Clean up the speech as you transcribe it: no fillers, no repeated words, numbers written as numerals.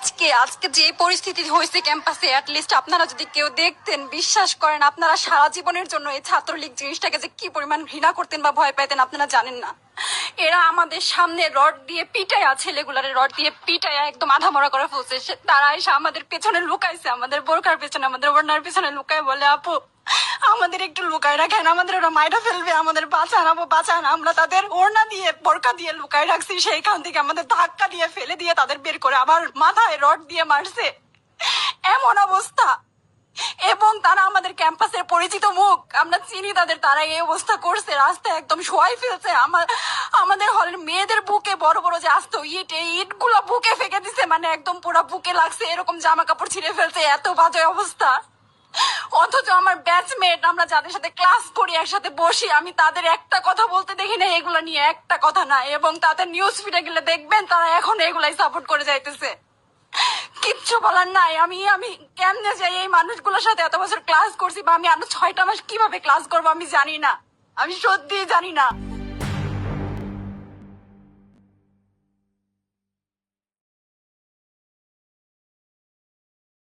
আজকে আজকে যে পরিস্থিতি হয়েছে ক্যাম্পাসে, অ্যাটলিস্ট আপনারা যদি কেউ দেখতেন, বিশ্বাস করেন আপনারা সারা জীবনের জন্য এই ছাত্রলীগ জিনিসটাকে যে কি পরিমাণ ঘৃণা করতেন বা ভয় পাইতেন আপনারা জানেন না। এরা আমাদের সামনে রড দিয়ে পিটায়া, ছেলেগুলারে রড দিয়ে পিটায়া একদম আধা মরা করে ফেলছে। তারা এসে আমাদের পেছনে লুকাইছে, আমাদের বোরকার পেছনে, আমাদের ওড়নার পেছনে লুকায় বলে, আপু আমাদের একটু লুকায় রাখেন, আমাদের ওরা মাইরা ফেলবে, আমাদের বাঁচান আপু বাঁচান। আমরা তাদের ওড়না দিয়ে বোরকা দিয়ে লুকায় রাখছি, সেইখান থেকে আমাদের ধাক্কা দিয়ে ফেলে দিয়ে তাদের বের করে আবার মাথায় রড দিয়ে মারছে। এমন অবস্থা। এবং তারা আমাদের ক্যাম্পাসের পরিচিত মুখ, আমরা চিনি তাদের, তারা এই অবস্থা করছে, রাস্তায় একদম শোয়াই ফেলছে। আমাদের হলের মেয়েদের বুকে বড় বড় যে আসতো ইট, এই ইট গুলা বুকে ফেঁকে দিছে, মানে একদম পুরো বুকে লাগছে, এরকম জামা কাপড় ছিঁড়ে ফেলছে, এত বাজে অবস্থা। অথচ আমার ব্যাচমেট, আমরা যাদের সাথে ক্লাস করি, একসাথে বসি, আমি তাদের একটা কথা বলতে দেখি না এগুলো নিয়ে, একটা কথা না। এবং তাদের নিউজ ফিডে গেলে দেখবেন তারা এখন এগুলাই সাপোর্ট করে যাইতেছে। কিচ্ছু বলার নাই। আমি আমি কেমনে যাই এই মানুষগুলোর সাথে, এত বছর ক্লাস করছি, বা আমি আরো 6টা মাস কিভাবে ক্লাস করবো আমি জানি না, আমি সত্যি জানি না।